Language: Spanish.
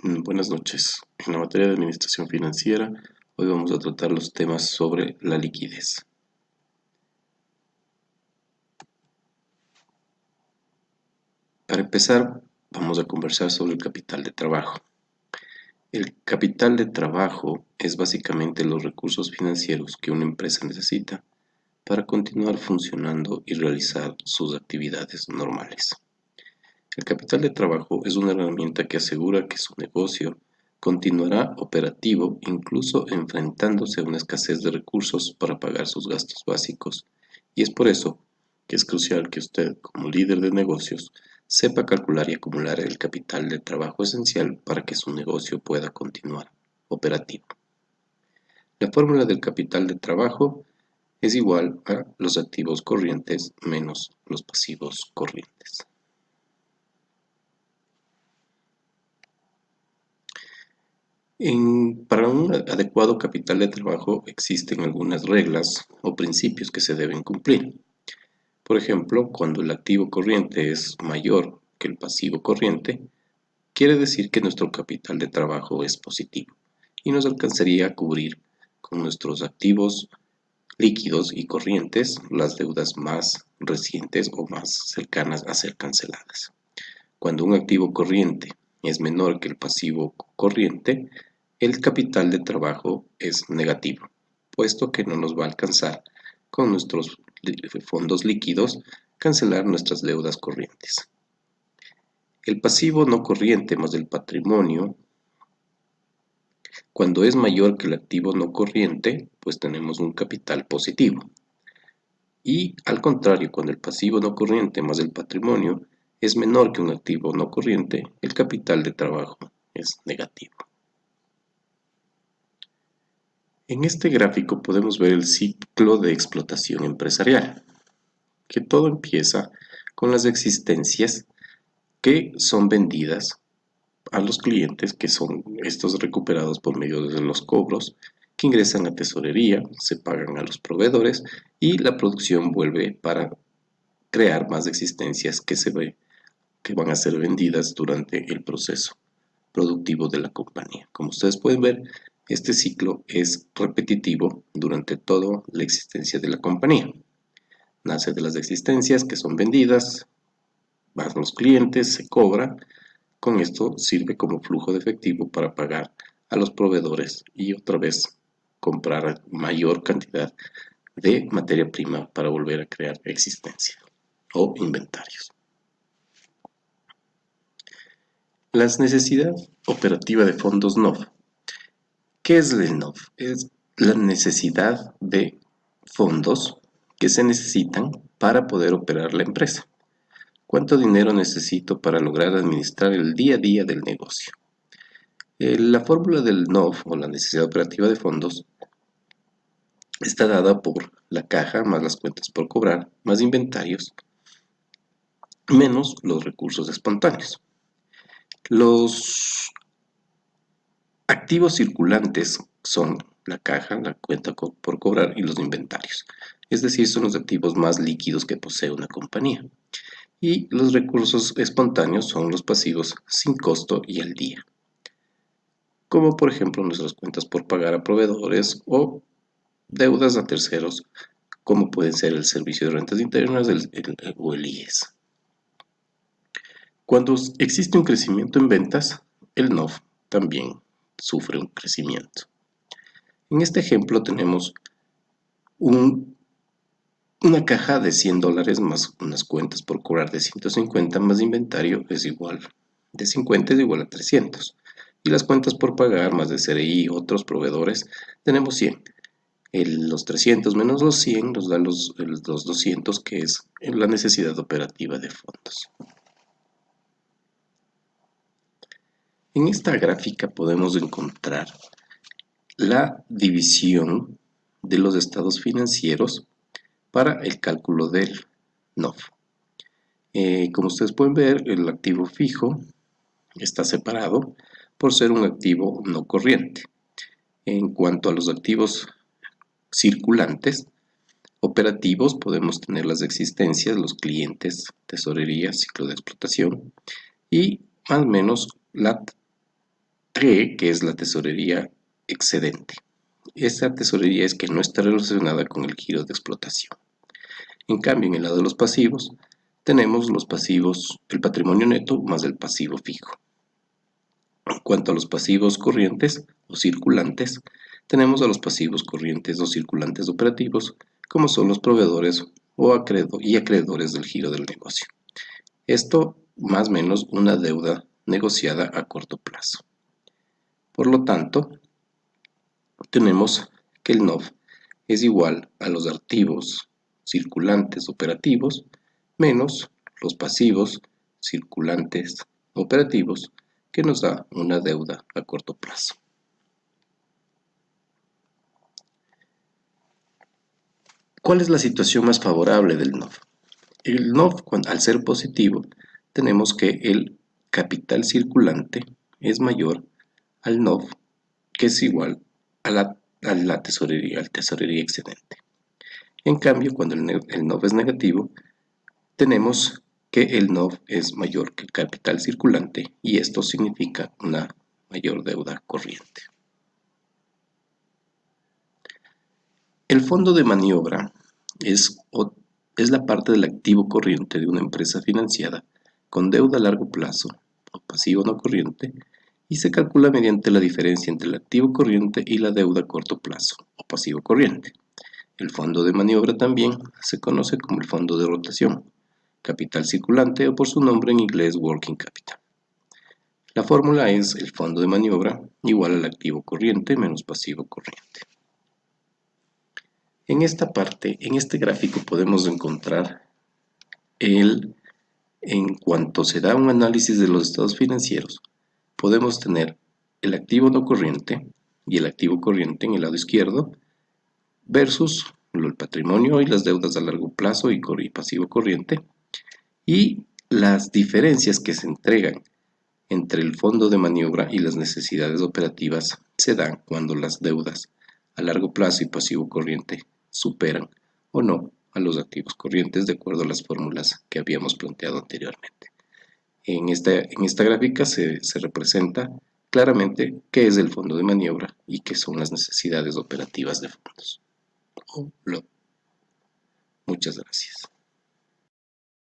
Buenas noches. En la materia de administración financiera, hoy vamos a tratar los temas sobre la liquidez. Para empezar, vamos a conversar sobre el capital de trabajo. El capital de trabajo es básicamente los recursos financieros que una empresa necesita para continuar funcionando y realizar sus actividades normales. El capital de trabajo es una herramienta que asegura que su negocio continuará operativo incluso enfrentándose a una escasez de recursos para pagar sus gastos básicos, y es por eso que es crucial que usted, como líder de negocios, sepa calcular y acumular el capital de trabajo esencial para que su negocio pueda continuar operativo. La fórmula del capital de trabajo es igual a los activos corrientes menos los pasivos corrientes. Para un adecuado capital de trabajo existen algunas reglas o principios que se deben cumplir. Por ejemplo, cuando el activo corriente es mayor que el pasivo corriente, quiere decir que nuestro capital de trabajo es positivo y nos alcanzaría a cubrir con nuestros activos líquidos y corrientes las deudas más recientes o más cercanas a ser canceladas. Cuando un activo corriente es menor que el pasivo corriente, el capital de trabajo es negativo, puesto que no nos va a alcanzar con nuestros fondos líquidos cancelar nuestras deudas corrientes. El pasivo no corriente más el patrimonio, cuando es mayor que el activo no corriente, pues tenemos un capital positivo. Y al contrario, cuando el pasivo no corriente más el patrimonio es menor que un activo no corriente, el capital de trabajo es negativo. En este gráfico podemos ver el ciclo de explotación empresarial, que todo empieza con las existencias que son vendidas a los clientes, que son estos recuperados por medio de los cobros, que ingresan a tesorería, se pagan a los proveedores y la producción vuelve para crear más existencias que van a ser vendidas durante el proceso productivo de la compañía. Como ustedes pueden ver, este ciclo es repetitivo durante toda la existencia de la compañía. Nace de las existencias que son vendidas, van los clientes, se cobra. Con esto sirve como flujo de efectivo para pagar a los proveedores y otra vez comprar mayor cantidad de materia prima para volver a crear existencia o inventarios. Las necesidades operativas de fondos NOF. ¿Qué es el NOF? Es la necesidad de fondos que se necesitan para poder operar la empresa. ¿Cuánto dinero necesito para lograr administrar el día a día del negocio? La fórmula del NOF o la necesidad operativa de fondos está dada por la caja más las cuentas por cobrar más inventarios menos los recursos espontáneos. Los activos circulantes son la caja, la cuenta por cobrar y los inventarios. Es decir, son los activos más líquidos que posee una compañía. Y los recursos espontáneos son los pasivos sin costo y al día, como por ejemplo nuestras cuentas por pagar a proveedores o deudas a terceros, como pueden ser el servicio de rentas internas o el IES. Cuando existe un crecimiento en ventas, el NOF también sufre un crecimiento. En este ejemplo tenemos una caja de $100 más unas cuentas por cobrar de 150 más inventario es igual de 50 es igual a 300. Y las cuentas por pagar más de CRI y otros proveedores tenemos 100. Los 300 menos los 100 nos da los 200, que es la necesidad operativa de fondos. En esta gráfica podemos encontrar la división de los estados financieros para el cálculo del NOF. Como ustedes pueden ver, el activo fijo está separado por ser un activo no corriente. En cuanto a los activos circulantes, operativos, podemos tener las existencias, los clientes, tesorería, ciclo de explotación y más o menos la T, que es la tesorería excedente. Esta tesorería es que no está relacionada con el giro de explotación. En cambio, en el lado de los pasivos, tenemos los pasivos, el patrimonio neto más el pasivo fijo. En cuanto a los pasivos corrientes o circulantes, tenemos a los pasivos corrientes o circulantes operativos, como son los proveedores y acreedores del giro del negocio. Esto más o menos una deuda negociada a corto plazo. Por lo tanto, tenemos que el NOV es igual a los activos circulantes operativos menos los pasivos circulantes operativos, que nos da una deuda a corto plazo. ¿Cuál es la situación más favorable del NOV? El NOV, al ser positivo, tenemos que el capital circulante es mayor al NOV, que es igual a la tesorería excedente. En cambio, cuando el NOV es negativo, tenemos que el NOV es mayor que el capital circulante y esto significa una mayor deuda corriente. El fondo de maniobra es la parte del activo corriente de una empresa financiada con deuda a largo plazo o pasivo no corriente y se calcula mediante la diferencia entre el activo corriente y la deuda a corto plazo o pasivo corriente. El fondo de maniobra también se conoce como el fondo de rotación, capital circulante o por su nombre en inglés working capital. La fórmula es el fondo de maniobra igual al activo corriente menos pasivo corriente. En esta parte, en este gráfico podemos encontrar en cuanto se da un análisis de los estados financieros, podemos tener el activo no corriente y el activo corriente en el lado izquierdo versus el patrimonio y las deudas a largo plazo y pasivo corriente, y las diferencias que se entregan entre el fondo de maniobra y las necesidades operativas se dan cuando las deudas a largo plazo y pasivo corriente superan o no a los activos corrientes de acuerdo a las fórmulas que habíamos planteado anteriormente. En esta gráfica se representa claramente qué es el fondo de maniobra y qué son las necesidades operativas de fondos. Muchas gracias.